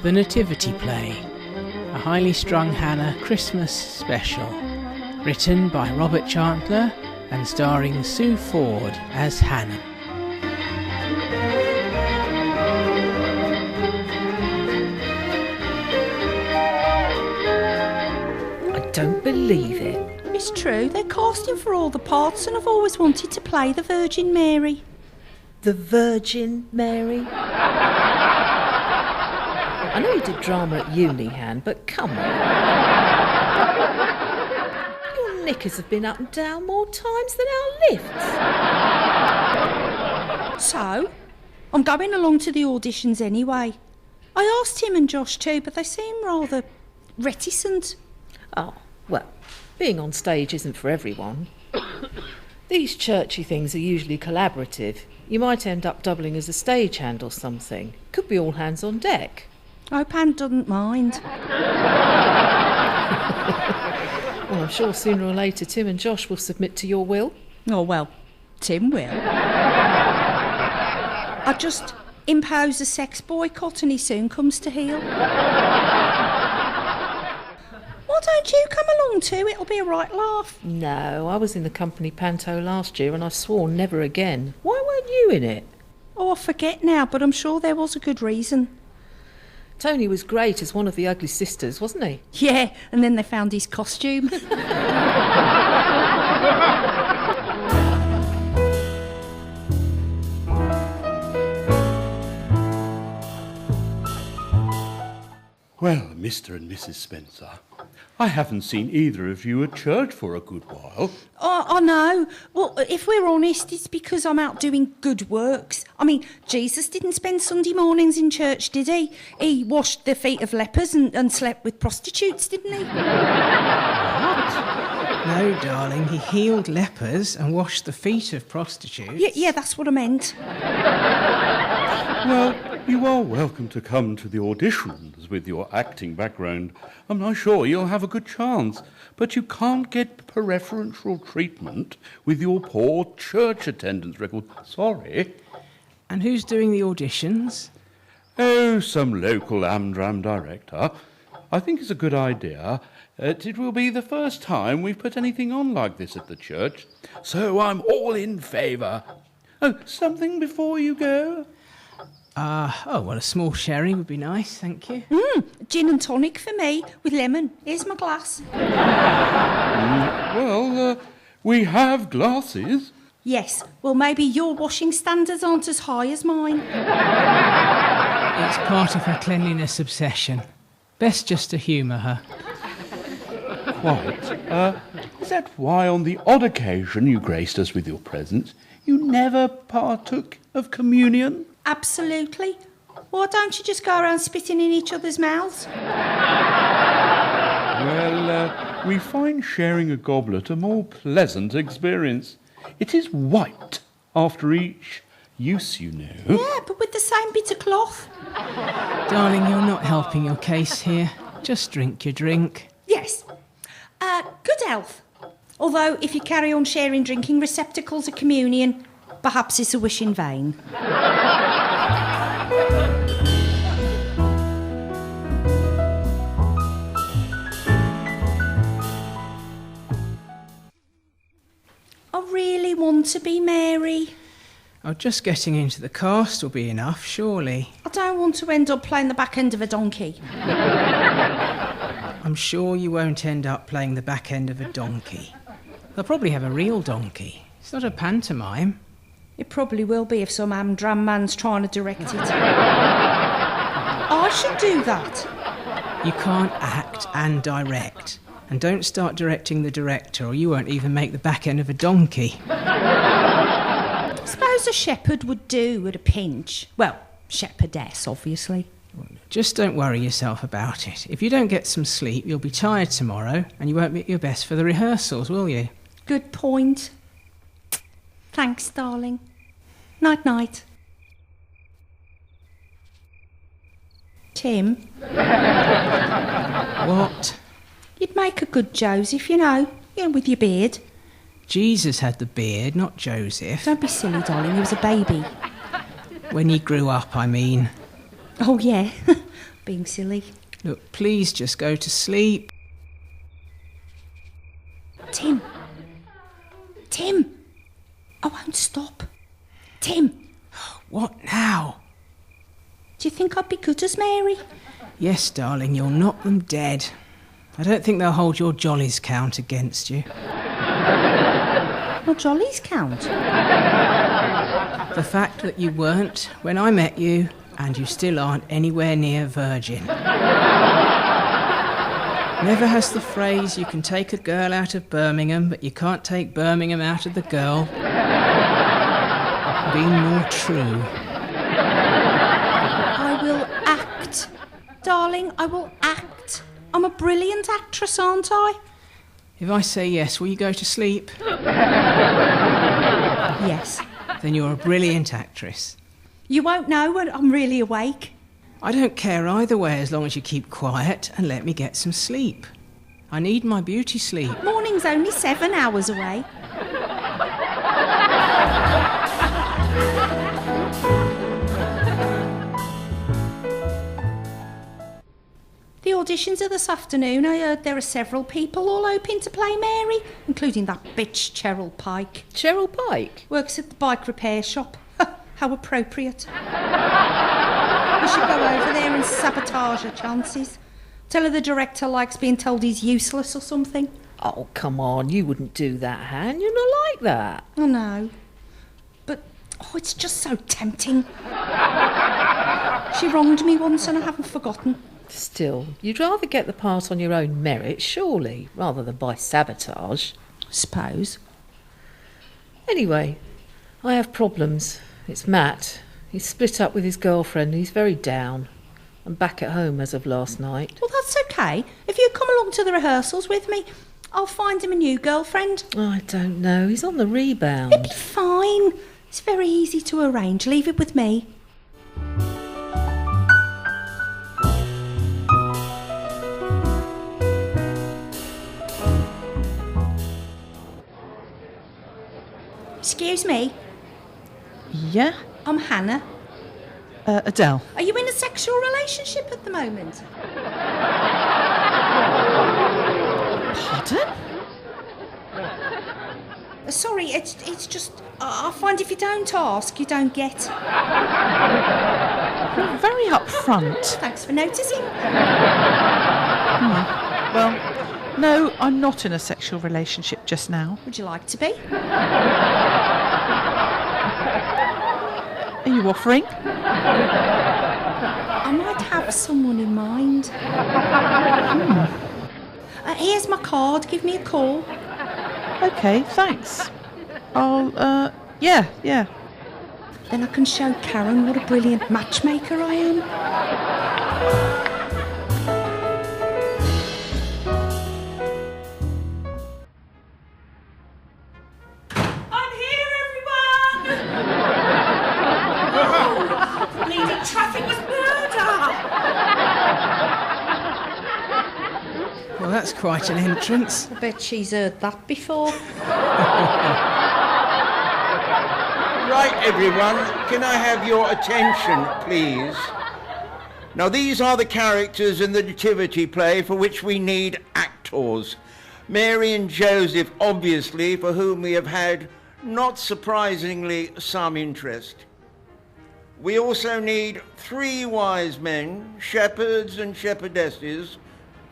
The Nativity Play, a highly strung Hannah Christmas special, written by Robert Chantler and starring Sue Ford as Hannah. I don't believe it. It's true, they're casting for all the parts and I've always wanted to play the Virgin Mary. The Virgin Mary? I know you did drama at uni, Han, but come on. Your knickers have been up and down more times than our lifts. So, I'm going along to the auditions anyway. I asked Tim and Josh too, but they seem rather reticent. Oh, well, being on stage isn't for everyone. These churchy things are usually collaborative. You might end up doubling as a stagehand or something. Could be all hands on deck. Hope Anne doesn't mind. Well, I'm sure sooner or later Tim and Josh will submit to your will. Oh, well, Tim will. I just impose a sex boycott and he soon comes to heel. Why don't you come along too? It'll be a right laugh. No, I was in the company panto last year and I swore never again. Why weren't you in it? Oh, I forget now, but I'm sure there was a good reason. Tony was great as one of the ugly sisters, wasn't he? Yeah, and then they found his costume. Well, Mr. and Mrs. Spencer, I haven't seen either of you at church for a good while. Oh, no. Well, if we're honest, it's because I'm out doing good works. I mean, Jesus didn't spend Sunday mornings in church, did he? He washed the feet of lepers and slept with prostitutes, didn't he? No, darling, he healed lepers and washed the feet of prostitutes. Yeah, that's what I meant. Well, you are welcome to come to the auditions with your acting background. I'm sure you'll have a good chance, but you can't get preferential treatment with your poor church attendance record. Sorry. And who's doing the auditions? Oh, some local Amdram director. I think it's a good idea. It will be the first time we've put anything on like this at the church, so I'm all in favour. Oh, something before you go? Well, a small sherry would be nice, thank you. Gin and tonic for me, with lemon. Here's my glass. We have glasses. Yes, well, maybe your washing standards aren't as high as mine. It's part of her cleanliness obsession. Best just to humour her. Quite. Is that why on the odd occasion you graced us with your presence, you never partook of communion? Absolutely. Why don't you just go around spitting in each other's mouths? Well, we find sharing a goblet a more pleasant experience. It is white after each use, you know. Yeah, but with the same bit of cloth. Darling, you're not helping your case here. Just drink your drink. Yes. Good health. Although, if you carry on sharing drinking receptacles at communion, perhaps it's a wish in vain. I really want to be Mary. Oh, just getting into the cast will be enough, surely. I don't want to end up playing the back end of a donkey. I'm sure you won't end up playing the back end of a donkey. They'll probably have a real donkey. It's not a pantomime. It probably will be if some Amdram man's trying to direct it. I should do that. You can't act and direct. And don't start directing the director or you won't even make the back end of a donkey. I suppose a shepherd would do at a pinch. Well, shepherdess, obviously. Just don't worry yourself about it. If you don't get some sleep, you'll be tired tomorrow and you won't be at your best for the rehearsals, will you? Good point. Thanks, darling. Night-night. Tim, What? you'd make a good Joseph, you know, with your beard. Jesus had the beard, not Joseph. Don't be silly, darling, he was a baby. When he grew up, I mean. Oh, yeah, being silly. Look, please just go to sleep. Tim. I won't stop. Tim, What now? do you think I'd be good as Mary? Yes, darling, you'll knock them dead. I don't think they'll hold your jollies count against you. Well, jollies count. The fact that you weren't when I met you, and you still aren't anywhere near virgin. Never has the phrase, you can take a girl out of Birmingham, but you can't take Birmingham out of the girl, been more true. I will act. Darling, I will act. I'm a brilliant actress, aren't I? If I say yes, will you go to sleep? Yes. Then you're a brilliant actress. You won't know when I'm really awake. I don't care either way as long as you keep quiet and let me get some sleep. I need my beauty sleep. Morning's only 7 hours away. The auditions are this afternoon. I heard there are several people all hoping to play Mary, including that bitch Cheryl Pike. Cheryl Pike? Works at the bike repair shop. How appropriate. We should go over there and sabotage her chances. Tell her the director likes being told he's useless or something. Oh, come on, you wouldn't do that, Han. You're not like that. I know. But, it's just so tempting. She wronged me once and I haven't forgotten. Still, you'd rather get the part on your own merit, surely, rather than by sabotage. Suppose. Anyway, I have problems. It's Matt. He's split up with his girlfriend and he's very down. I'm back at home as of last night. Well, that's okay. If you come along to the rehearsals with me, I'll find him a new girlfriend. Oh, I don't know. He's on the rebound. It'll be fine. It's very easy to arrange. Leave it with me. Excuse me. Yeah? I'm Hannah. Adele. Are you in a sexual relationship at the moment? Pardon? Sorry, it's just... I find if you don't ask, you don't get. You're very upfront. Thanks for noticing. Well, no, I'm not in a sexual relationship just now. Would you like to be? Are you offering? I might have someone in mind. Here's my card. Give me a call. Okay, thanks. I'll, yeah. Then I can show Karen what a brilliant matchmaker I am. I'm here, everyone! Bleeding traffic was murder! Well, that's quite an entrance. I bet she's heard that before. Right, everyone, can I have your attention, please? Now, these are the characters in the nativity play for which we need actors. Mary and Joseph, obviously, for whom we have had, not surprisingly, some interest. We also need 3 wise men, shepherds and shepherdesses,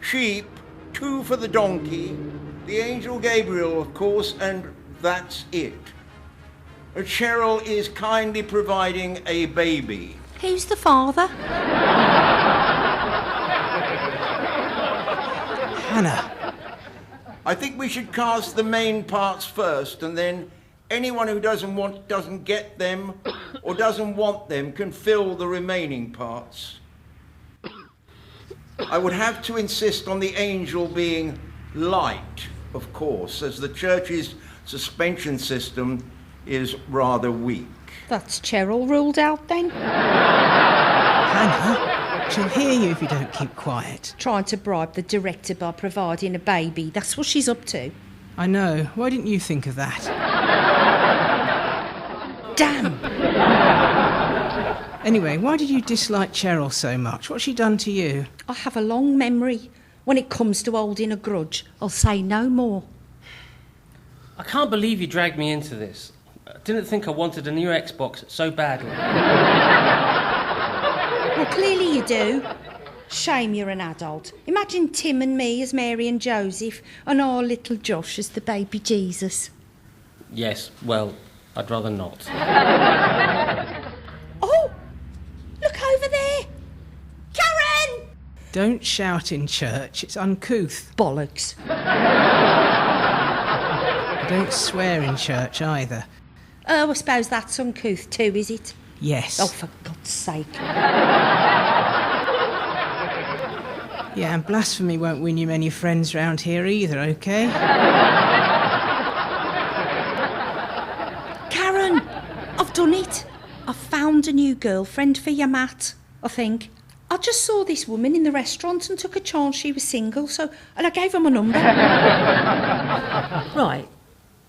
sheep, 2 for the donkey, the angel Gabriel, of course, and that's it. Cheryl is kindly providing a baby. Who's the father? Hannah. I think we should cast the main parts first, and then anyone who doesn't get them or doesn't want them can fill the remaining parts. I would have to insist on the angel being light, of course, as the church's suspension system is rather weak. That's Cheryl ruled out then. Hannah? She'll hear you if you don't keep quiet. Trying to bribe the director by providing a baby. That's what she's up to. I know. Why didn't you think of that? Damn! Anyway, why did you dislike Cheryl so much? What's she done to you? I have a long memory. When it comes to holding a grudge, I'll say no more. I can't believe you dragged me into this. I didn't think I wanted a new Xbox so badly. Well, clearly you do. Shame you're an adult. Imagine Tim and me as Mary and Joseph and our little Josh as the baby Jesus. Yes, well, I'd rather not. Oh! Look over there! Karen! Don't shout in church. It's uncouth. Bollocks. Don't swear in church either. Oh, I suppose that's uncouth too, is it? Yes. Oh, for God's sake. Yeah, and blasphemy won't win you many friends round here either, OK? Karen, I've done it. I've found a new girlfriend for your Matt, I think. I just saw this woman in the restaurant and took a chance she was single, and I gave her my number. Right.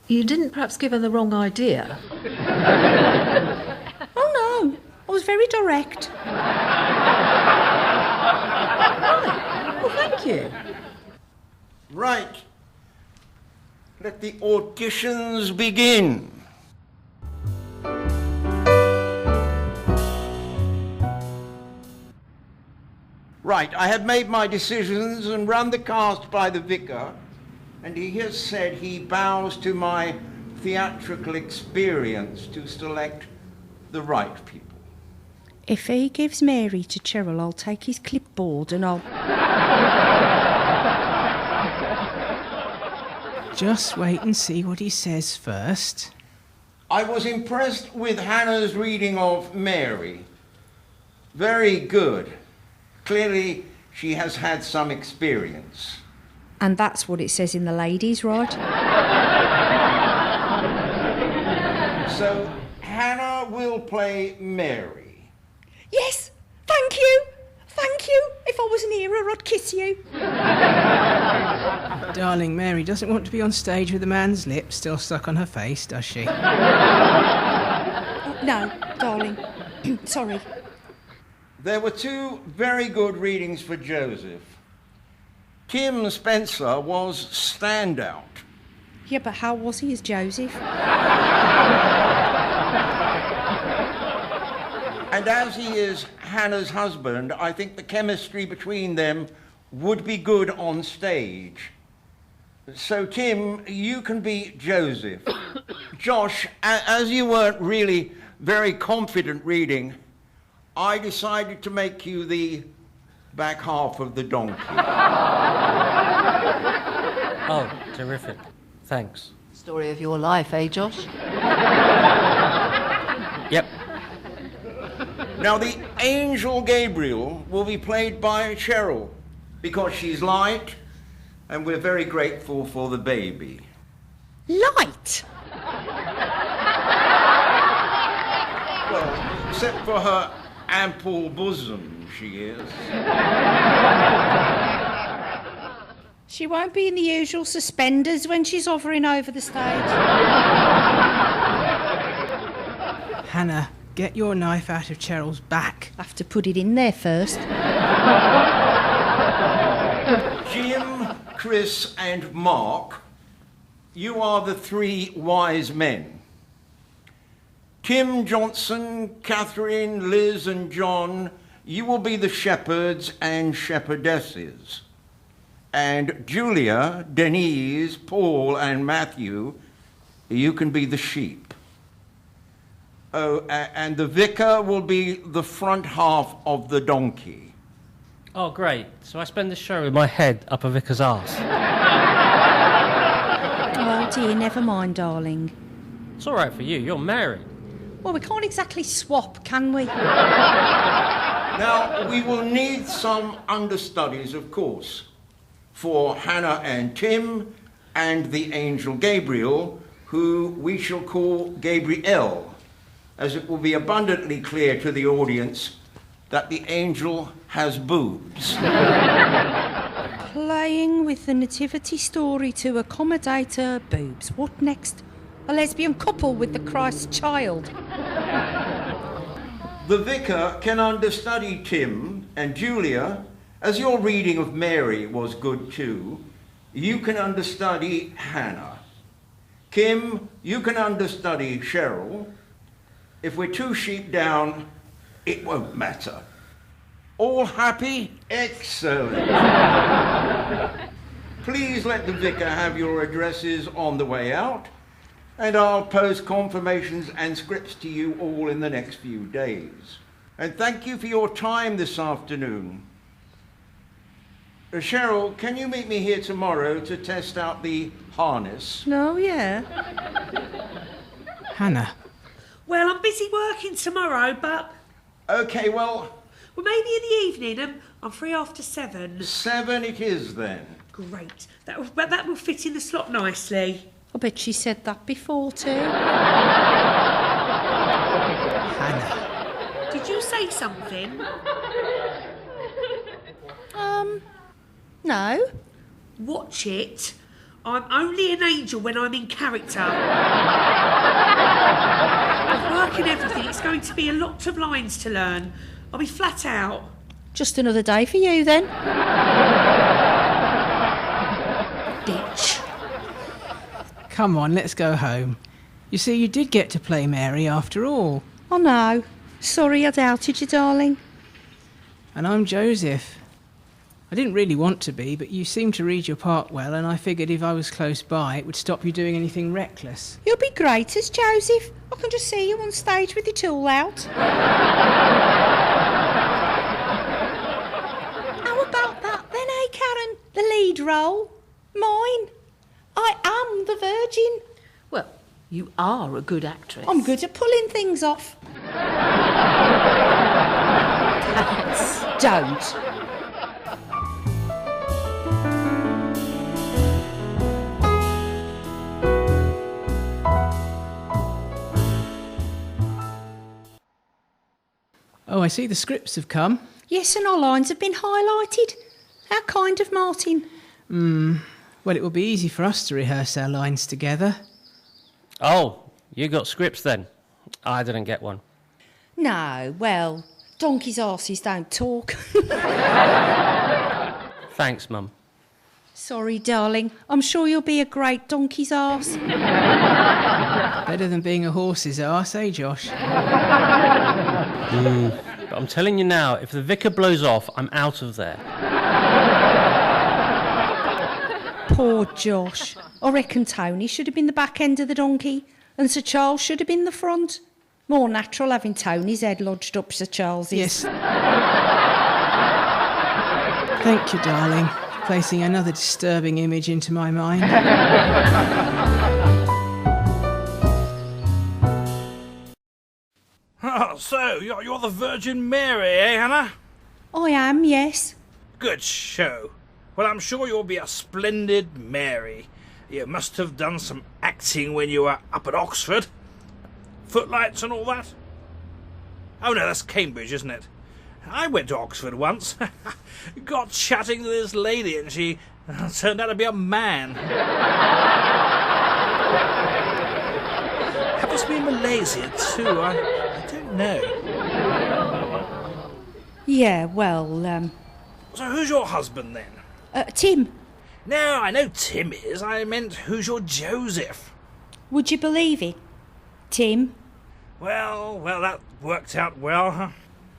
You didn't perhaps give her the wrong idea? Oh, no. I was very direct. Right. Well, thank you. Right. Let the auditions begin. Right, I have made my decisions and run the cast by the vicar, and he has said he bows to my theatrical experience to select the right people. If he gives Mary to Cheryl, I'll take his clipboard and I'll... Just wait and see what he says first. I was impressed with Hannah's reading of Mary. Very good. Clearly, she has had some experience. And that's what it says in the ladies, right? So, Hannah will play Mary. Yes, thank you. Thank you. If I was near her, I'd kiss you. Darling, Mary doesn't want to be on stage with a man's lips still stuck on her face, does she? No, darling. Sorry. There were two very good readings for Joseph. Tim Spencer was standout. Yeah, but how was he as Joseph? And as he is Hannah's husband, I think the chemistry between them would be good on stage. So, Tim, you can be Joseph. Josh, as you weren't really very confident reading, I decided to make you the back half of the donkey. Oh, terrific. Thanks. Story of your life, eh, Josh? Yep. Now, the angel Gabriel will be played by Cheryl because she's light and we're very grateful for the baby. Light? Well, except for her ample bosom, she is. She won't be in the usual suspenders when she's hovering over the stage. Hannah, get your knife out of Cheryl's back. I have to put it in there first. Jim, Chris, and Mark, you are the three wise men. Tim, Johnson, Catherine, Liz, and John, you will be the shepherds and shepherdesses. And Julia, Denise, Paul, and Matthew, you can be the sheep. Oh, and the vicar will be the front half of the donkey. Oh, great. So I spend the show with my head up a vicar's arse. Oh dear, never mind, darling. It's all right for you. You're married. Well, we can't exactly swap, can we? Now, we will need some understudies, of course, for Hannah and Tim and the angel Gabriel, who we shall call Gabriel, as it will be abundantly clear to the audience that the angel has boobs. Playing with the nativity story to accommodate her boobs. What next? A lesbian couple with the Christ child. The vicar can understudy Tim, and Julia, as your reading of Mary was good too, you can understudy Hannah. Kim, you can understudy Cheryl. If we're 2 sheep down, it won't matter. All happy? Excellent. Please let the vicar have your addresses on the way out, and I'll post confirmations and scripts to you all in the next few days. And thank you for your time this afternoon. Cheryl, can you meet me here tomorrow to test out the harness? No, yeah. Hannah. Well, I'm busy working tomorrow, but... Okay, well, maybe in the evening. I'm free after 7. 7 it is then. Great. That will fit in the slot nicely. I bet she said that before too. Hannah. Did you say something? No. Watch it. I'm only an angel when I'm in character. With work and everything, it's going to be a lot of lines to learn. I'll be flat out. Just another day for you then. Bitch. Come on, let's go home. You see, you did get to play Mary after all. Oh no. Sorry I doubted you, darling. And I'm Joseph. I didn't really want to be, but you seemed to read your part well, and I figured if I was close by, it would stop you doing anything reckless. You'll be great as Joseph. I can just see you on stage with your tool out. How about that then, eh, Karen? The lead role? Mine. I am the Virgin. Well, you are a good actress. I'm good at pulling things off. Don't. Oh, I see the scripts have come. Yes, and our lines have been highlighted. How kind of Martin. Well, it will be easy for us to rehearse our lines together. Oh, you got scripts then? I didn't get one. No, well, donkeys' arses don't talk. Thanks, Mum. Sorry, darling. I'm sure you'll be a great donkey's arse. Better than being a horse's arse, eh, Josh? But I'm telling you now, if the vicar blows off, I'm out of there. Poor Josh. I reckon Tony should have been the back end of the donkey, and Sir Charles should have been the front. More natural having Tony's head lodged up Sir Charles's. Yes. Thank you, darling, for placing another disturbing image into my mind. So, you're the Virgin Mary, eh, Hannah? I am, yes. Good show. Well, I'm sure you'll be a splendid Mary. You must have done some acting when you were up at Oxford. Footlights and all that? Oh no, that's Cambridge, isn't it? I went to Oxford once. Got chatting to this lady and she turned out to be a man. Happens to be Malaysia too, I don't know. Yeah, well, So who's your husband then? Tim. No, I know Tim is. I meant who's your Joseph? Would you believe it? Tim. Well, that worked out well, huh?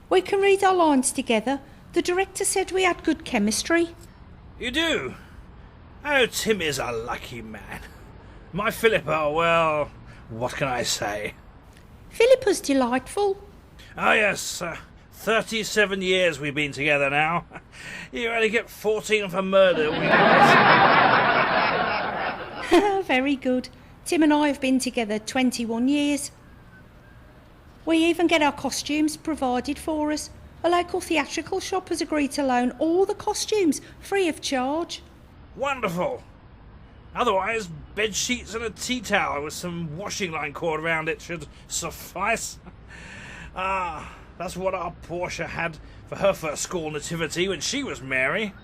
We can read our lines together. The director said we had good chemistry. You do? Oh, Tim is a lucky man. My Philippa, well, what can I say? Philippa's delightful. Oh, yes, 37 years we've been together now. You only get 14 for murder. Very good. Tim and I have been together 21 years. We even get our costumes provided for us. A local theatrical shop has agreed to loan all the costumes free of charge. Wonderful. Otherwise, bed sheets and a tea towel with some washing line cord around it should suffice. Ah, That's what our Portia had for her first school nativity when she was Mary.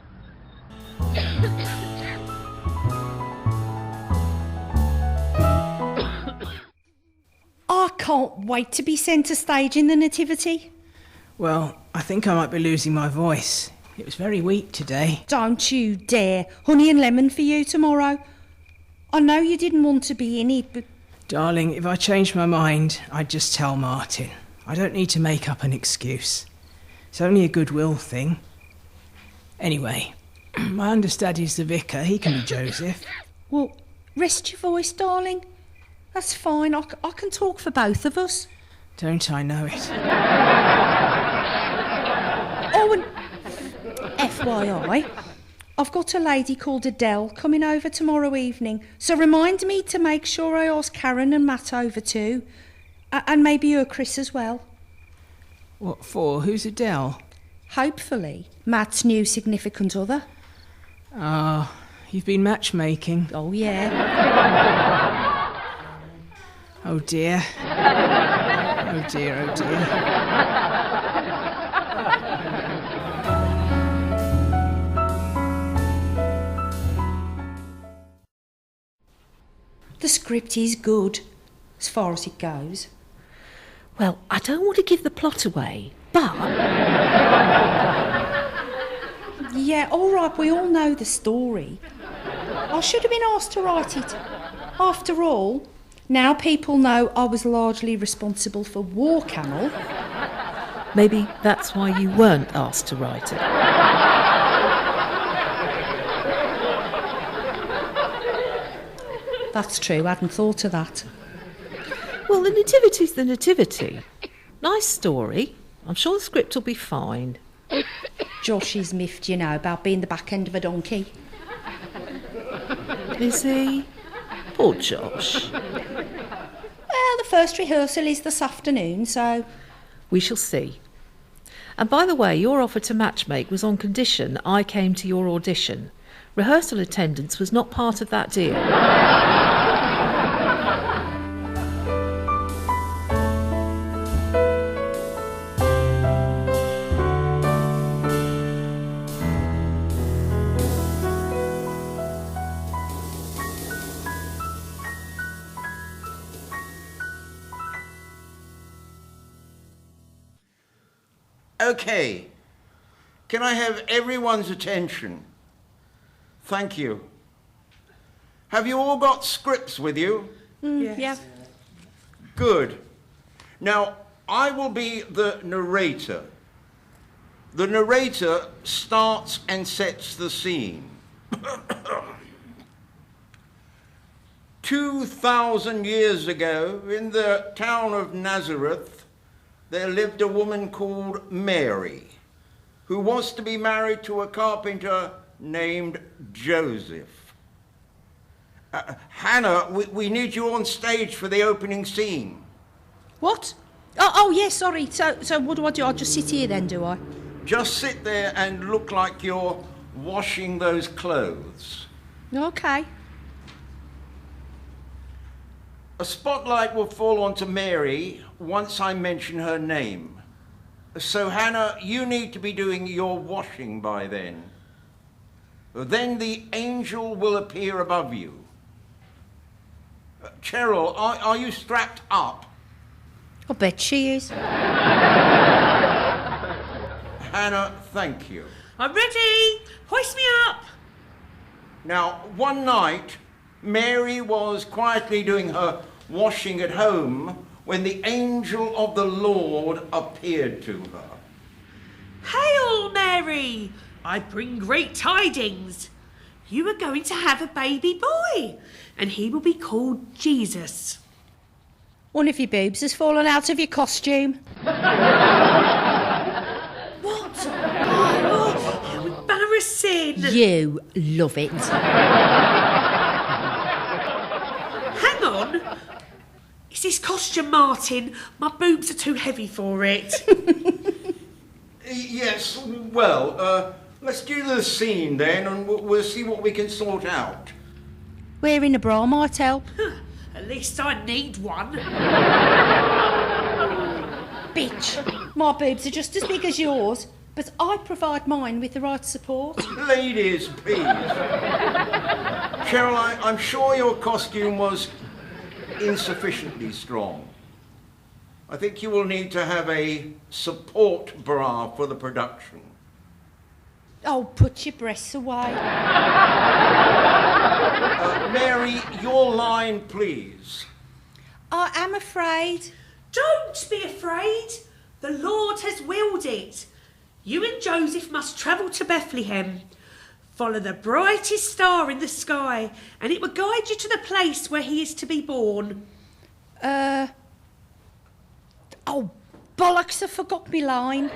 I can't wait to be sent to stage in the nativity. Well, I think I might be losing my voice. It was very weak today. Don't you dare. Honey and lemon for you tomorrow. I know you didn't want to be in it, but... Darling, if I changed my mind, I'd just tell Martin. I don't need to make up an excuse. It's only a goodwill thing. Anyway, my understudy's the vicar. He can be Joseph. Well, rest your voice, darling. That's fine. I can talk for both of us. Don't I know it? Oh, and FYI, I've got a lady called Adele coming over tomorrow evening, so remind me to make sure I ask Karen and Matt over too. And maybe you, Chris, as well. What for? Who's Adele? Hopefully, Matt's new significant other. Ah, you've been matchmaking. Oh, yeah. Oh, dear. Oh, dear, oh, dear. The script is good, as far as it goes. Well, I don't want to give the plot away, but... Yeah, all right, we all know the story. I should have been asked to write it. After all, now people know I was largely responsible for War Camel. Maybe that's why you weren't asked to write it. That's true, I hadn't thought of that. Well, the nativity's the nativity. Nice story. I'm sure the script will be fine. Josh is miffed, you know, about being the back end of a donkey. Is he? Poor Josh. Well, the first rehearsal is this afternoon, so... We shall see. And by the way, your offer to matchmake was on condition I came to your audition. Rehearsal attendance was not part of that deal. Okay. Can I have everyone's attention? Thank you. Have you all got scripts with you? Yes. Yeah. Good. Now, I will be the narrator. The narrator starts and sets the scene. 2,000 years ago, in the town of Nazareth, there lived a woman called Mary, who was to be married to a carpenter named Joseph. Hannah, we need you on stage for the opening scene. What? Oh, yes, sorry. So what do? I just sit here then, do I? Just sit there and look like you're washing those clothes. Okay. A spotlight will fall onto Mary once I mention her name. So, Hannah, you need to be doing your washing by then. Then the angel will appear above you. Cheryl, are you strapped up? I bet she is. Hannah, thank you. I'm ready. Hoist me up. Now, one night, Mary was quietly doing her washing at home when the angel of the Lord appeared to her. Hail, Mary! I bring great tidings. You are going to have a baby boy, and he will be called Jesus. One of your boobs has fallen out of your costume. What? Oh, how embarrassing. You love it. Hang on. Is this costume Martin? My boobs are too heavy for it. Yes, well, let's do the scene then, and we'll see what we can sort out. Wearing a bra might help. At least I need one. bitch. My boobs are just as big as yours, but I provide mine with the right support. Ladies, please. Cheryl, I'm sure your costume was insufficiently strong. I think you will need to have a support bra for the production. Oh, put your breasts away. Mary, your line, please. I am afraid. Don't be afraid. The Lord has willed it. You and Joseph must travel to Bethlehem. Follow the brightest star in the sky, and it will guide you to the place where he is to be born. Oh, bollocks, I forgot me line.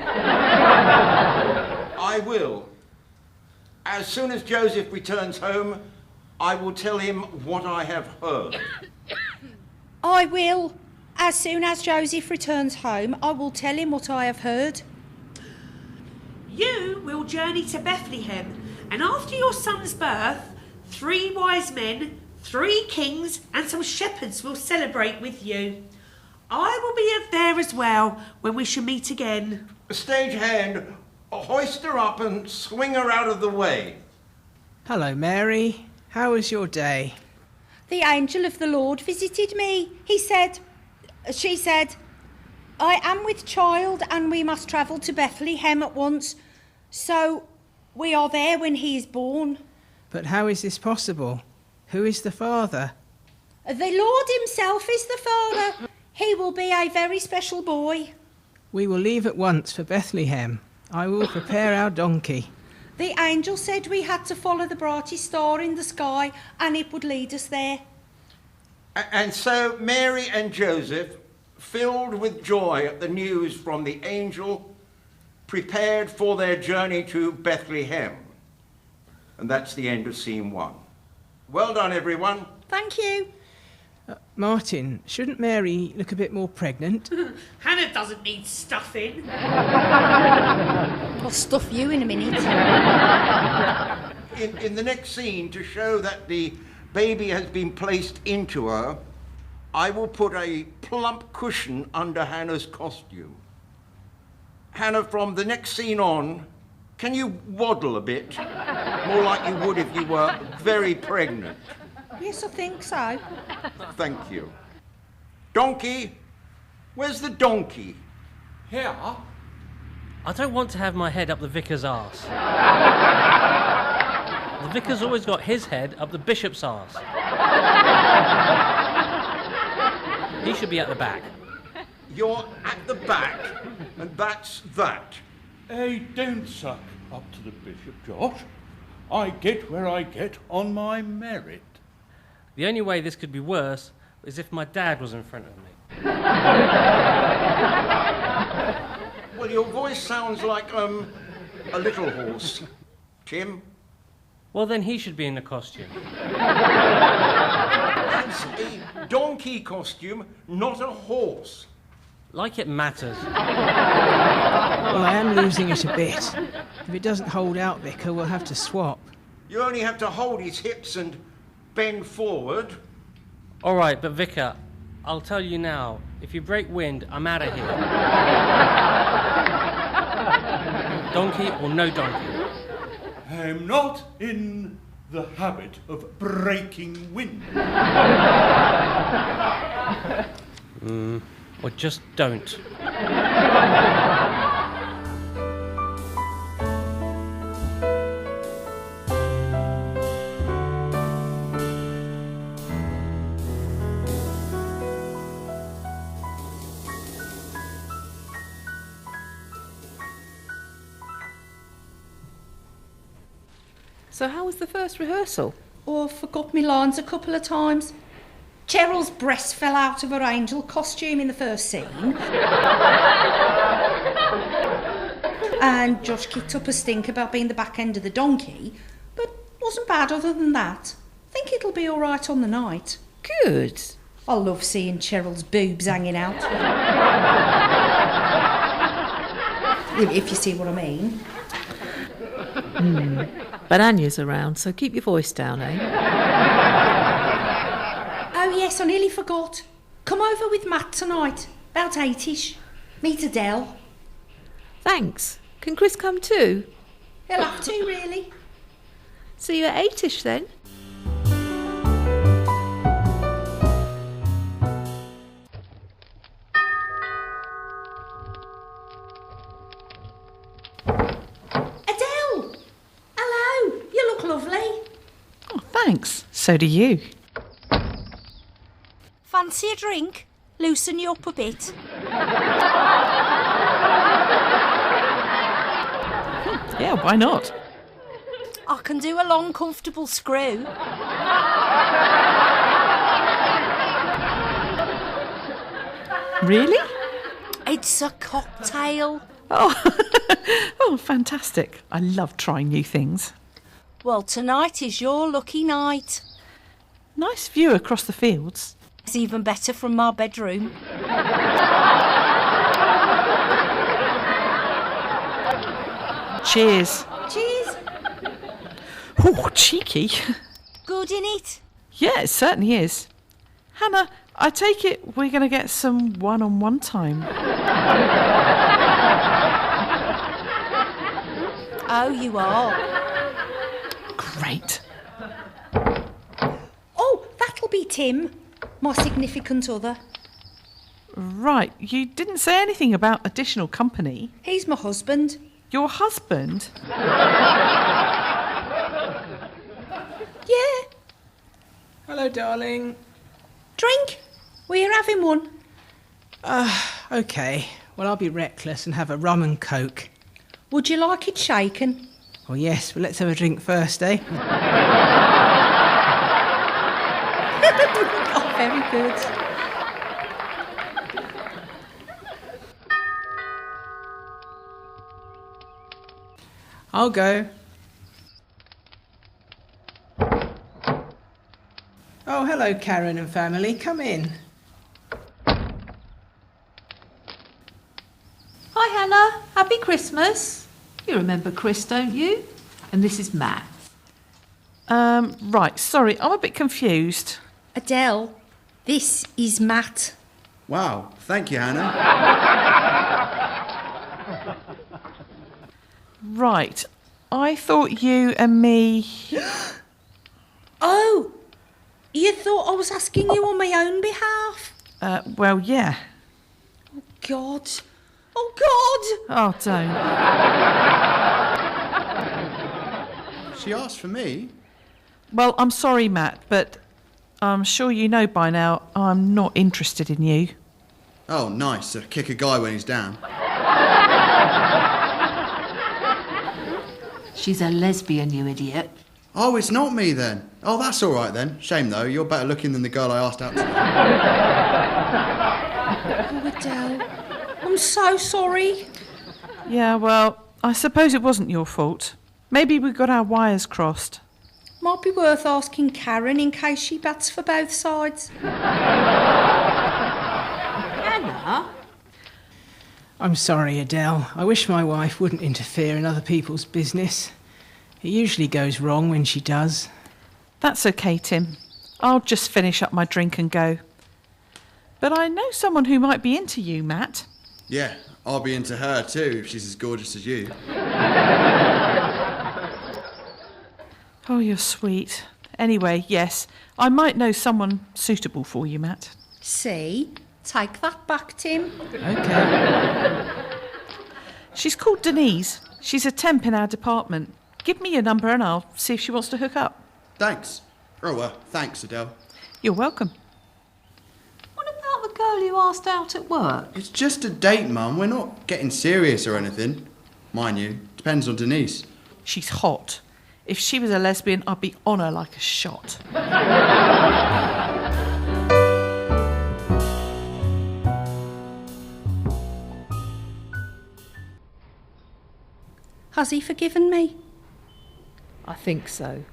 I will. As soon as Joseph returns home, I will tell him what I have heard. I will. As soon as Joseph returns home, I will tell him what I have heard. You will journey to Bethlehem, and after your son's birth, 3 wise men, 3 kings, and some shepherds will celebrate with you. I will be there as well when we shall meet again. Stagehand, hoist her up and swing her out of the way. Hello, Mary. How was your day? The angel of the Lord visited me. She said, I am with child and we must travel to Bethlehem at once. So we are there when he is born. But how is this possible? Who is the father? The Lord himself is the father. He will be a very special boy. We will leave at once for Bethlehem. I will prepare our donkey. The angel said we had to follow the brightest star in the sky and it would lead us there. And so Mary and Joseph, filled with joy at the news from the angel, prepared for their journey to Bethlehem. And that's the end of scene 1. Well done, everyone. Thank you. Martin, shouldn't Mary look a bit more pregnant? Hannah doesn't need stuffing. I'll stuff you in a minute. In the next scene, to show that the baby has been placed into her, I will put a plump cushion under Hannah's costume. Hannah, from the next scene on, can you waddle a bit? More like you would if you were very pregnant. Yes, I think so. Thank you. Donkey, where's the donkey? Here? I don't want to have my head up the vicar's arse. The vicar's always got his head up the bishop's arse. He should be at the back. You're at the back, and that's that. Hey, don't suck up to the bishop, Josh. I get where I get on my merit. The only way this could be worse is if my dad was in front of me. Well, your voice sounds like, a little horse. Tim? Well, then he should be in the costume. That's a donkey costume, not a horse. Like it matters. Well, I am losing it a bit. If it doesn't hold out, Vicar, we'll have to swap. You only have to hold his hips and bend forward. All right, but Vicar, I'll tell you now, if you break wind, I'm out of here. Donkey or no donkey? I'm not in the habit of breaking wind. Or just don't. So how was the first rehearsal? Oh, I forgot me lines a couple of times. Cheryl's breast fell out of her angel costume in the first scene. And Josh kicked up a stink about being the back end of the donkey, but wasn't bad other than that. I think it'll be all right on the night. Good. I love seeing Cheryl's boobs hanging out. If you see what I mean. But Anya's around, so keep your voice down, eh? Oh yes, I nearly forgot. Come over with Matt tonight, about 8ish. Meet Adele. Thanks. Can Chris come too? He'll have to, really. See you at 8ish then. Adele! Hello, you look lovely. Oh, thanks. So do you. Fancy a drink? Loosen you up a bit. Yeah, why not? I can do a long, comfortable screw. Really? It's a cocktail. Oh, fantastic. I love trying new things. Well, tonight is your lucky night. Nice view across the fields. It's even better from my bedroom. Cheers. Cheers. Oh, cheeky. Good, innit? Yeah, it certainly is. Hannah, I take it we're going to get some one-on-one time. Oh, you are. Great. Oh, that'll be Tim, my significant other. Right, you didn't say anything about additional company. He's my husband. Your husband? Yeah. Hello, darling. Drink? We're having one. OK. Well, I'll be reckless and have a rum and coke. Would you like it shaken? Well, yes, but let's have a drink first, eh? Oh, very good. I'll go. Oh, hello, Karen and family. Come in. Hi, Hannah. Happy Christmas. You remember Chris, don't you? And this is Matt. Right, sorry, I'm a bit confused. Adele, this is Matt. Wow, thank you, Hannah. Right, I thought you and me... Oh, you thought I was asking you on my own behalf? Well, yeah. Oh, God. Oh, God! Oh, don't. She asked for me. Well, I'm sorry, Matt, but I'm sure you know by now I'm not interested in you. Oh, nice. To kick a guy when he's down. She's a lesbian, you idiot. Oh, it's not me then. Oh, that's all right then. Shame though. You're better looking than the girl I asked out today. Oh, Adele, I'm so sorry. Yeah, well, I suppose it wasn't your fault. Maybe we got our wires crossed. Might be worth asking Karen in case she bats for both sides. Hannah? I'm sorry, Adele. I wish my wife wouldn't interfere in other people's business. It usually goes wrong when she does. That's okay, Tim. I'll just finish up my drink and go. But I know someone who might be into you, Matt. Yeah, I'll be into her too if she's as gorgeous as you. Oh, you're sweet. Anyway, yes, I might know someone suitable for you, Matt. See? Take that back, Tim. OK. She's called Denise. She's a temp in our department. Give me your number and I'll see if she wants to hook up. Thanks. Oh, well, thanks, Adele. You're welcome. What about the girl you asked out at work? It's just a date, Mum. We're not getting serious or anything. Mind you, depends on Denise. She's hot. If she was a lesbian, I'd be on her like a shot. Has he forgiven me? I think so.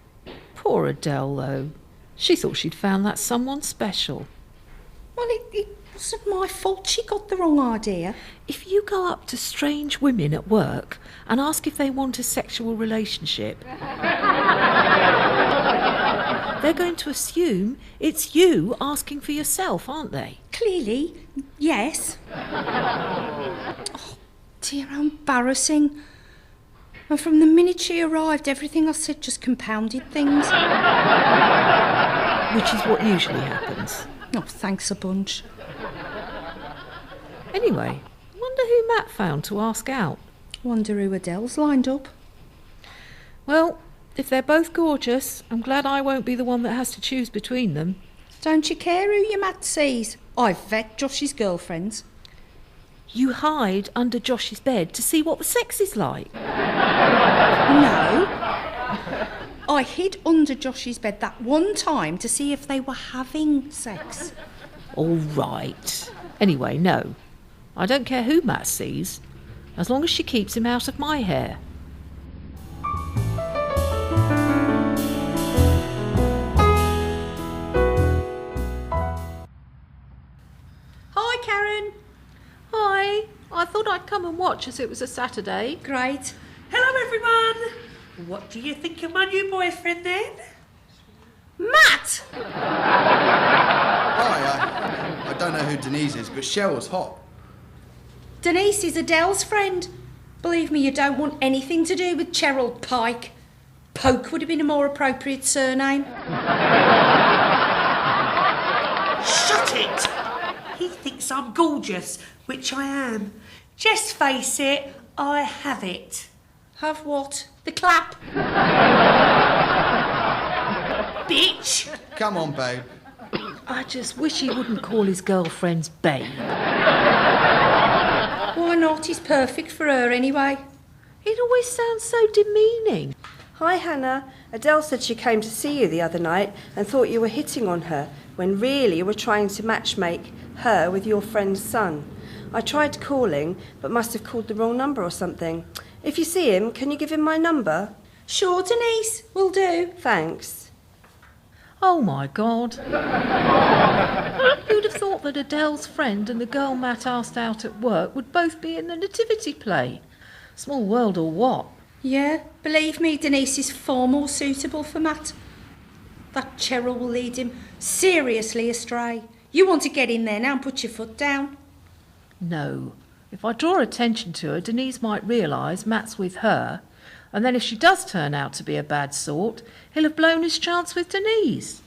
Poor Adele, though. She thought she'd found that someone special. Well, it wasn't my fault she got the wrong idea. If you go up to strange women at work and ask if they want a sexual relationship, they're they're going to assume it's you asking for yourself, aren't they? Clearly, yes. Oh, dear, how embarrassing. And from the minute she arrived, everything I said just compounded things. Which is what usually happens. Oh, thanks a bunch. Anyway, wonder who Matt found to ask out. Wonder who Adele's lined up. Well, if they're both gorgeous, I'm glad I won't be the one that has to choose between them. Don't you care who your Matt sees? I've vet Josh's girlfriends. You hide under Josh's bed to see what the sex is like. No. I hid under Josh's bed that one time to see if they were having sex. All right. Anyway, no. I don't care who Matt sees, as long as she keeps him out of my hair. Hi, Karen. Hi. I thought I'd come and watch as it was a Saturday. Great. Hello, everyone. What do you think of my new boyfriend, then? Matt! Hi, I don't know who Denise is, but Cheryl's hot. Denise is Adele's friend. Believe me, you don't want anything to do with Cheryl Pike. Poke would have been a more appropriate surname. Shut it! He thinks I'm gorgeous, which I am. Just face it, I have it. Have what? The clap? Bitch! Come on, babe. I just wish he wouldn't call his girlfriends babe. Why not? He's perfect for her anyway. It always sounds so demeaning. Hi, Hannah. Adele said she came to see you the other night and thought you were hitting on her, when really you were trying to matchmake her with your friend's son. I tried calling, but must have called the wrong number or something. If you see him, can you give him my number? Sure, Denise, will do. Thanks. Oh, my God. Who'd have thought that Adele's friend and the girl Matt asked out at work would both be in the nativity play? Small world or what? Yeah, believe me, Denise is far more suitable for Matt. That Cheryl will lead him seriously astray. You want to get in there now and put your foot down. No. If I draw attention to her, Denise might realise Matt's with her, and then if she does turn out to be a bad sort, he'll have blown his chance with Denise.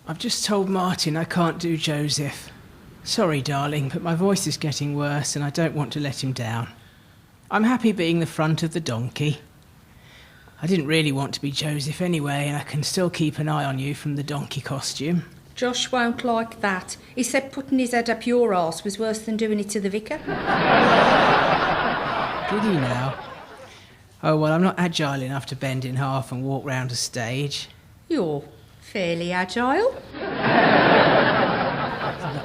I've just told Martin I can't do Joseph. Sorry, darling, but my voice is getting worse and I don't want to let him down. I'm happy being the front of the donkey. I didn't really want to be Joseph anyway, and I can still keep an eye on you from the donkey costume. Josh won't like that. He said putting his head up your arse was worse than doing it to the vicar. Did he now? Oh, well, I'm not agile enough to bend in half and walk round a stage. You're fairly agile.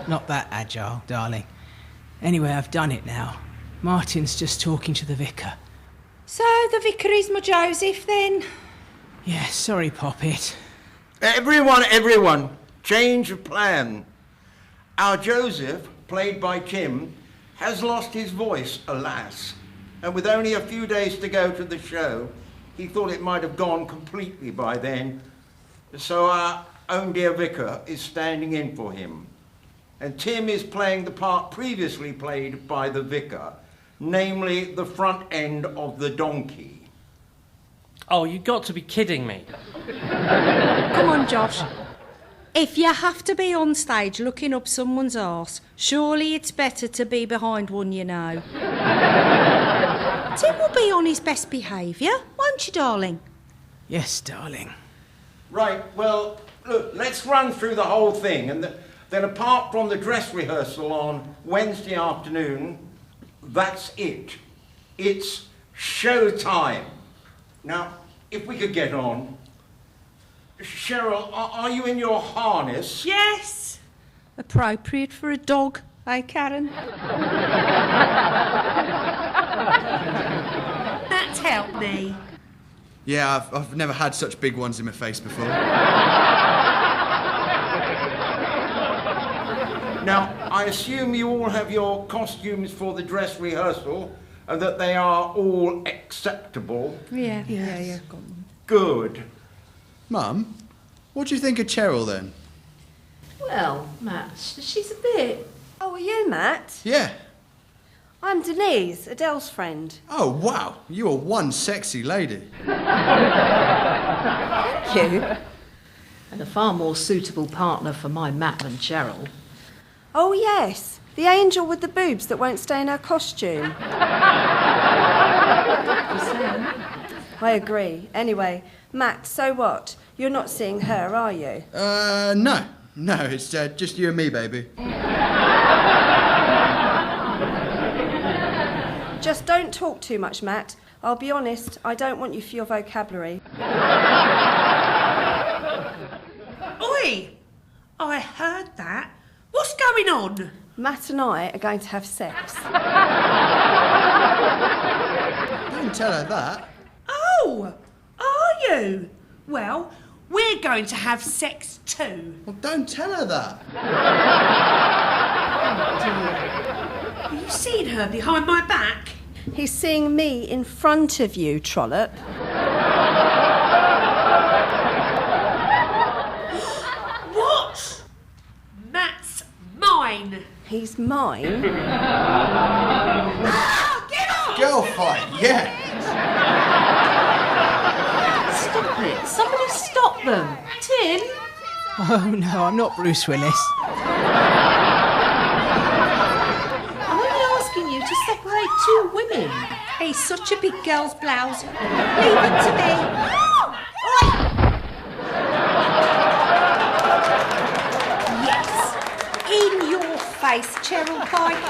Not that agile, darling. Anyway, I've done it now. Martin's just talking to the vicar. So the vicar is my Joseph, then? Yeah, sorry, Poppet. Everyone, change of plan. Our Joseph, played by Tim, has lost his voice, alas. And with only a few days to go to the show, he thought it might have gone completely by then. So our own dear vicar is standing in for him. And Tim is playing the part previously played by the vicar, namely the front end of the donkey. Oh, you've got to be kidding me. Come on, Josh. If you have to be on stage looking up someone's arse, surely it's better to be behind one you know. Tim will be on his best behaviour, won't you, darling? Yes, darling. Right, well, look, let's run through the whole thing. And then apart from the dress rehearsal on Wednesday afternoon, that's it. It's show time. Now, if we could get on. Cheryl, are you in your harness? Yes. Appropriate for a dog, eh, Karen? That helped me. Yeah, I've never had such big ones in my face before. Now, I assume you all have your costumes for the dress rehearsal and that they are all acceptable. Yeah. Got them. Good. Mum, What do you think of Cheryl then? Well, Matt, she's a bit... Oh, are you Matt? Yeah. I'm Denise, Adele's friend. Oh, wow. You are one sexy lady. Thank you. And a far more suitable partner for my Matt than Cheryl. Oh, yes. The angel with the boobs that won't stay in her costume. I agree. Anyway, Matt, so what? You're not seeing her, are you? No. No, it's just you and me, baby. Just don't talk too much, Matt. I'll be honest, I don't want you for your vocabulary. Oi! I heard that. What's going on? Matt and I are going to have sex. Don't tell her that. Oh! Are you? Well, we're going to have sex too. Well, don't tell her that. Have you seen her behind my back? He's seeing me in front of you, Trollope. What? Matt's mine. He's mine? Get off! Girl fight, yeah. Stop it. Somebody stop them. Tim? Oh no, I'm not Bruce Willis. I'm only asking you to separate two women. He's such a big girl's blouse. Leave it to me. Yes. In your face, Cheryl Pike.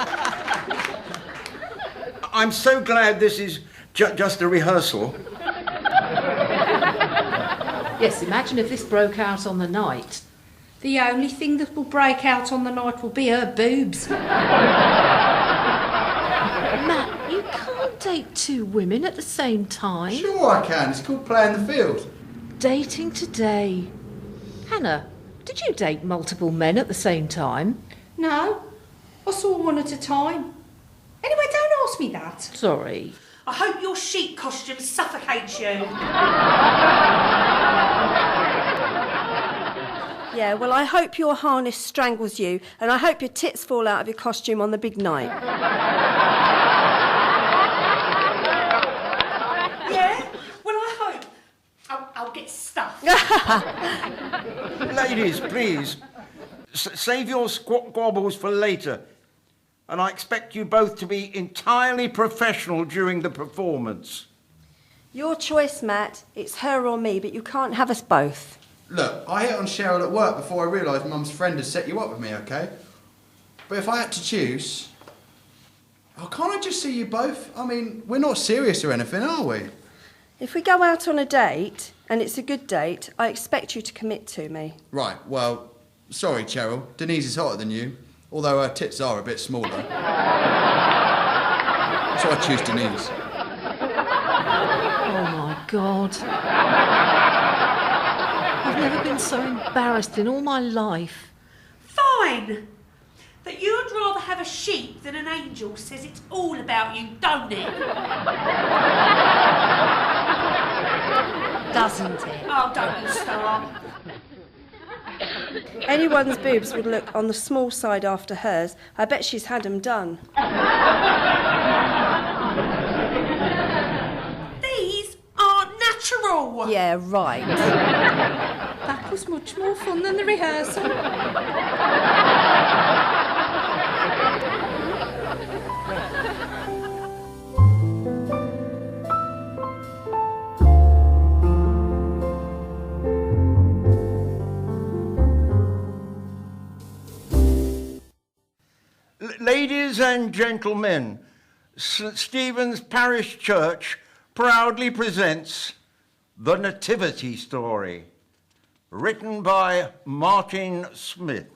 I'm so glad this is just a rehearsal. Yes, imagine if this broke out on the night. The only thing that will break out on the night will be her boobs. Matt, you can't date two women at the same time. Sure I can. It's called playing the field. Dating today. Hannah, did you date multiple men at the same time? No, I saw one at a time. Anyway, don't ask me that. Sorry. I hope your sheep costume suffocates you. Yeah, well, I hope your harness strangles you, and I hope your tits fall out of your costume on the big night. Yeah? Well, I hope. I'll get stuffed. Ladies, please, save your squabbles for later. And I expect you both to be entirely professional during the performance. Your choice, Matt. It's her or me, but you can't have us both. Look, I hit on Cheryl at work before I realised Mum's friend had set you up with me, OK? But if I had to choose... Oh, can't I just see you both? I mean, we're not serious or anything, are we? If we go out on a date, and it's a good date, I expect you to commit to me. Right, well, sorry, Cheryl. Denise is hotter than you, although her tits are a bit smaller. So I choose Denise. Oh, my God. I've never been so embarrassed in all my life. Fine. That you'd rather have a sheep than an angel says it's all about you, don't it? Doesn't it? Oh, don't you start. Anyone's boobs would look on the small side after hers. I bet she's had them done. These aren't natural. Yeah, right. That was much more fun than the rehearsal. Ladies and gentlemen, St. Stephen's Parish Church proudly presents The Nativity Story, written by Martin Smith.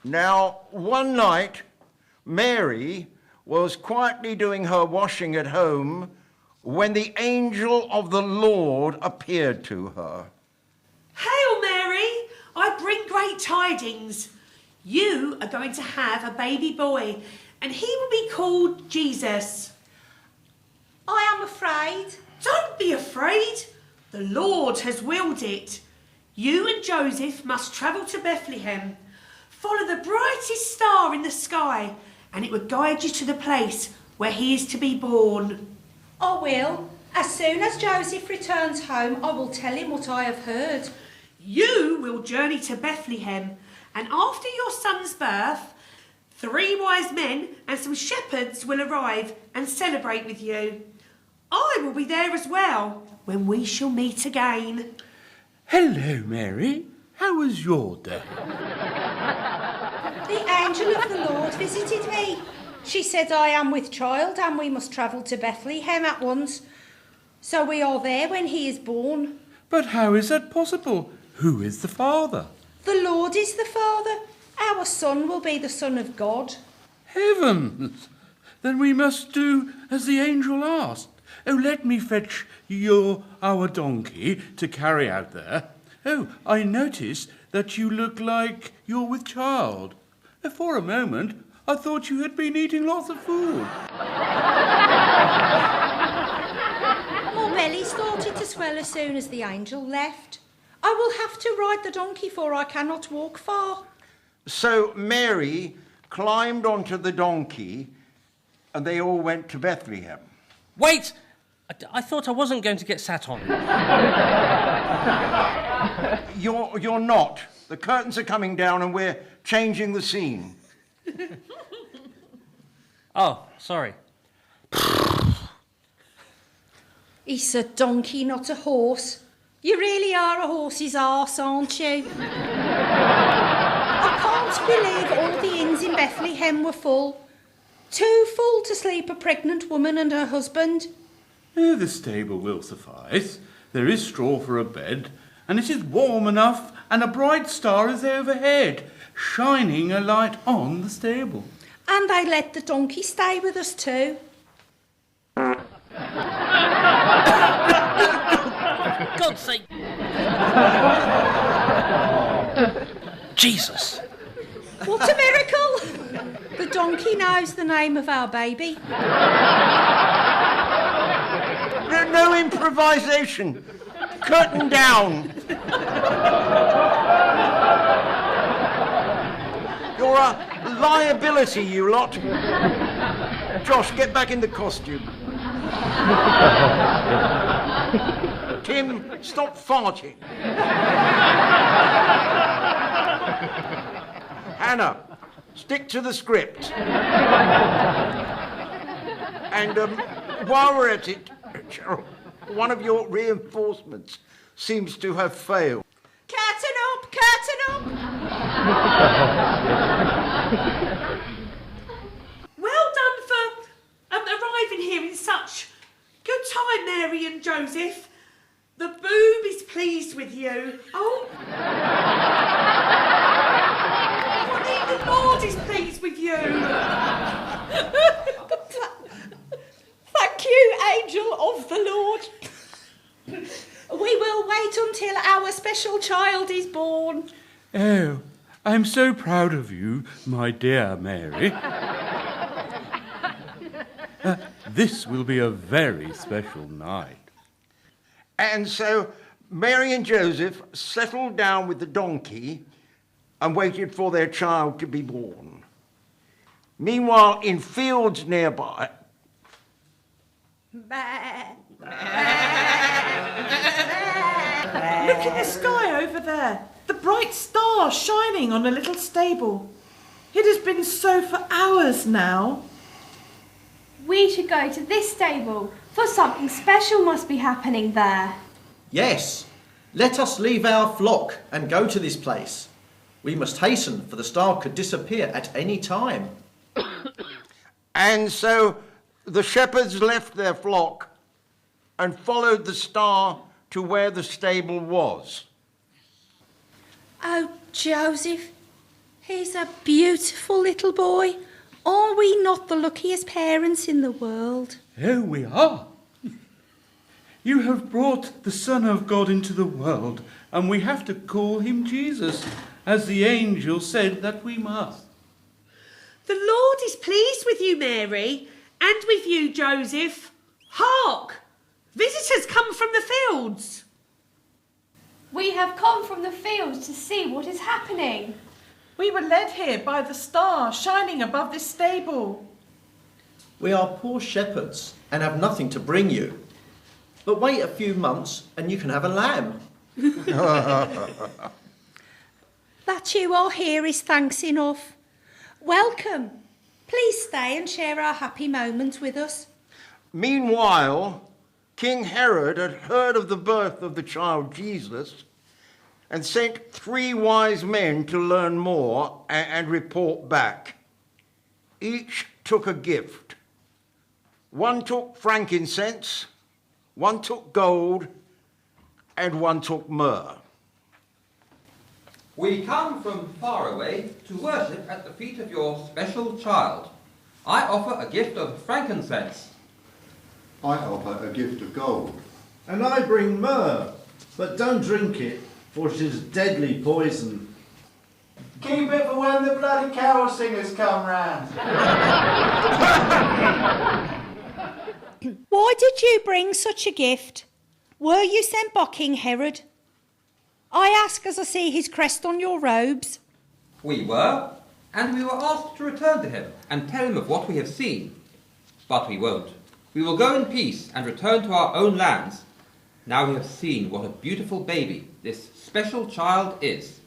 Now, one night, Mary was quietly doing her washing at home when the angel of the Lord appeared to her. Hail, Mary! I bring great tidings. You are going to have a baby boy, and he will be called Jesus. I am afraid. Don't be afraid. The Lord has willed it. You and Joseph must travel to Bethlehem. Follow the brightest star in the sky, and it will guide you to the place where he is to be born. I will. As soon as Joseph returns home, I will tell him what I have heard. You will journey to Bethlehem, and after your son's birth, 3 wise men and some shepherds will arrive and celebrate with you. I will be there as well when we shall meet again. Hello, Mary. How was your day? The angel of the Lord visited me. She said I am with child and we must travel to Bethlehem at once. So we are there when he is born. But how is that possible? Who is the father? The Lord is the Father. Our son will be the Son of God. Heavens! Then we must do as the angel asked. Oh, let me fetch our donkey to carry out there. Oh, I notice that you look like you're with child. For a moment, I thought you had been eating lots of food. My belly started to swell as soon as the angel left. I will have to ride the donkey, for I cannot walk far. So Mary climbed onto the donkey and they all went to Bethlehem. Wait! I thought I wasn't going to get sat on. You're not. The curtains are coming down and we're changing the scene. Oh, sorry. It's a donkey, not a horse. You really are a horse's arse, aren't you? I can't believe all the inns in Bethlehem were full. Too full to sleep a pregnant woman and her husband. Oh, the stable will suffice. There is straw for a bed, and it is warm enough, and a bright star is overhead, shining a light on the stable. And they let the donkey stay with us too. God's sake! Jesus! What a miracle! The donkey knows the name of our baby. No improvisation. Curtain down. You're a liability, you lot. Josh, get back in the costume. Tim, stop farting. Hannah, stick to the script. And while we're at it, Cheryl, one of your reinforcements seems to have failed. Curtain up, curtain up! Well done for arriving here in such good time, Mary and Joseph. The boob is pleased with you. Oh. The Lord is pleased with you. Thank you, angel of the Lord. We will wait until our special child is born. Oh, I'm so proud of you, my dear Mary. This will be a very special night. And so Mary and Joseph settled down with the donkey and waited for their child to be born. Meanwhile, in fields nearby... Look at the sky over there. The bright star shining on a little stable. It has been so for hours now. We should go to this stable, for something special must be happening there. Yes, let us leave our flock and go to this place. We must hasten, for the star could disappear at any time. And so the shepherds left their flock and followed the star to where the stable was. Oh, Joseph, he's a beautiful little boy. Are we not the luckiest parents in the world? Oh, we are. You have brought the Son of God into the world, and we have to call him Jesus, as the angel said that we must. The Lord is pleased with you, Mary, and with you, Joseph. Hark! Visitors come from the fields. We have come from the fields to see what is happening. We were led here by the star shining above this stable. We are poor shepherds and have nothing to bring you. But wait a few months and you can have a lamb. That you are here is thanks enough. Welcome. Please stay and share our happy moments with us. Meanwhile, King Herod had heard of the birth of the child Jesus and sent 3 wise men to learn more and report back. Each took a gift. One took frankincense, one took gold, and one took myrrh. We come from far away to worship at the feet of your special child. I offer a gift of frankincense. I offer a gift of gold. And I bring myrrh, but don't drink it, for it is deadly poison. Keep it for when the bloody carol singers come round. Why did you bring such a gift? Were you sent by King Herod? I ask as I see his crest on your robes. We were, and we were asked to return to him and tell him of what we have seen. But we won't. We will go in peace and return to our own lands. Now we have seen what a beautiful baby this special child is.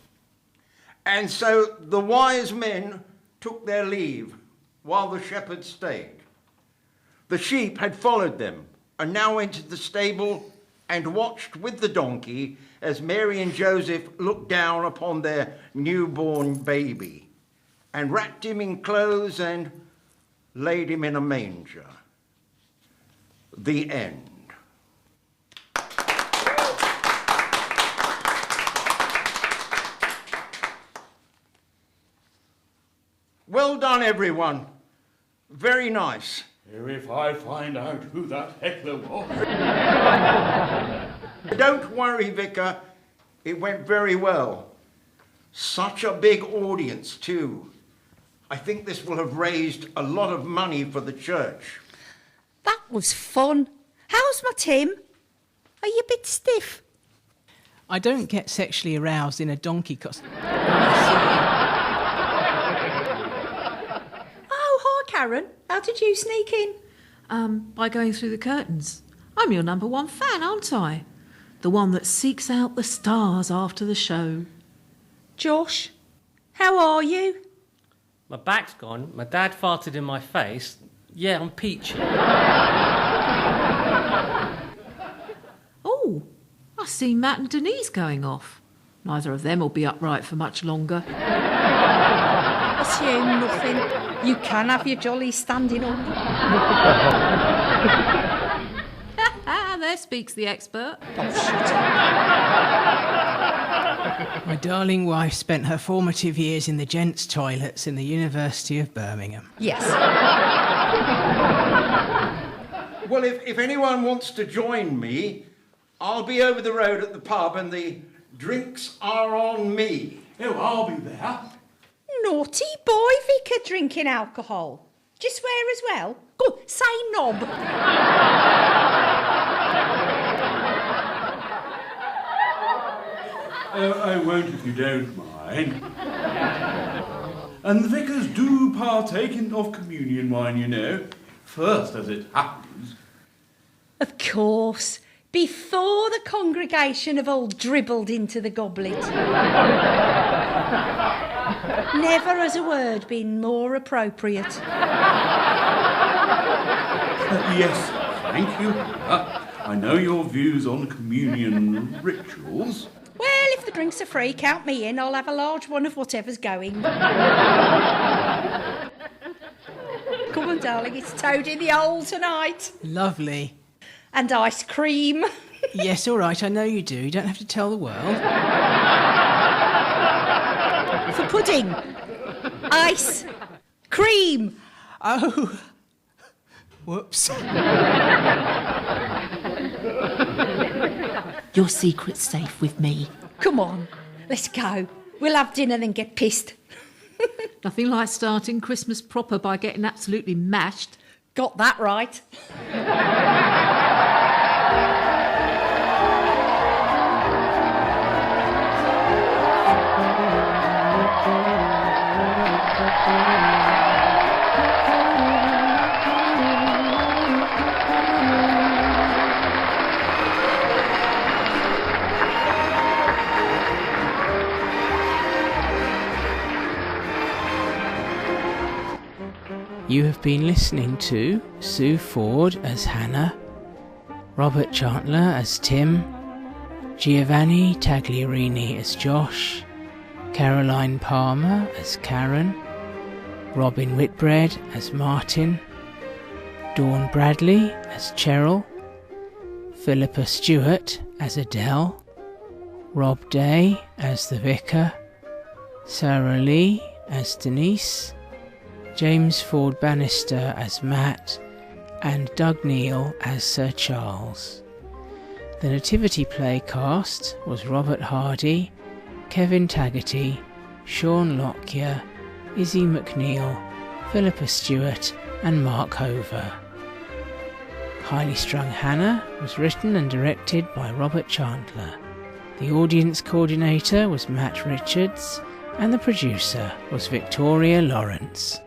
And so the wise men took their leave while the shepherds stayed. The sheep had followed them and now entered the stable and watched with the donkey as Mary and Joseph looked down upon their newborn baby and wrapped him in clothes and laid him in a manger. The end. Well done, everyone. Very nice. If I find out who that heckler was. Don't worry, Vicar. It went very well. Such a big audience, too. I think this will have raised a lot of money for the church. That was fun. How's my Tim? Are you a bit stiff? I don't get sexually aroused in a donkey costume. Oh, hi, Karen. How did you sneak in? By going through the curtains. I'm your number 1 fan, aren't I? The one that seeks out the stars after the show. Josh, how are you? My back's gone. My dad farted in my face. Yeah, I'm peachy. Oh, I see Matt and Denise going off. Neither of them will be upright for much longer. Assume nothing. You can have your jolly standing up. There speaks the expert. My darling wife spent her formative years in the gents' toilets in the University of Birmingham. Yes. Well, if anyone wants to join me, I'll be over the road at the pub and the drinks are on me. Oh, I'll be there. Naughty boy, Vicar, drinking alcohol. Do you swear as well? Go, say knob. I won't if you don't mind. And the vicars do partake of communion wine, you know. First, as it happens. Of course. Before the congregation have all dribbled into the goblet. Never has a word been more appropriate. Yes, thank you. I know your views on communion rituals. Well, if the drinks are free, count me in. I'll have a large one of whatever's going. Come on, darling, it's toad in the hole tonight. Lovely. And ice cream. Yes, all right, I know you do. You don't have to tell the world. For pudding. Ice. Cream. Oh. Whoops. Your secret's safe with me. Come on, let's go. We'll have dinner then get pissed. Nothing like starting Christmas proper by getting absolutely mashed. Got that right. You have been listening to Sue Ford as Hannah, Robert Chantler as Tim, Giovanni Tagliarini as Josh, Caroline Palmer as Karen, Robin Whitbread as Martin, Dawn Bradley as Cheryl, Philippa Stuart as Adele, Rob Day as the Vicar, Sara Lee as Denise, James Ford Bannister as Matt, and Doug Neal as Sir Charles. The nativity play cast was Robert Hardy, Kevin Taggarty, Sean Lockyer, Izzy McNeil, Philippa Stuart and Mark Hover. Highly Strung Hannah was written and directed by Robert Chantler. The audience coordinator was Matt Richards and the producer was Victoria Lawrence.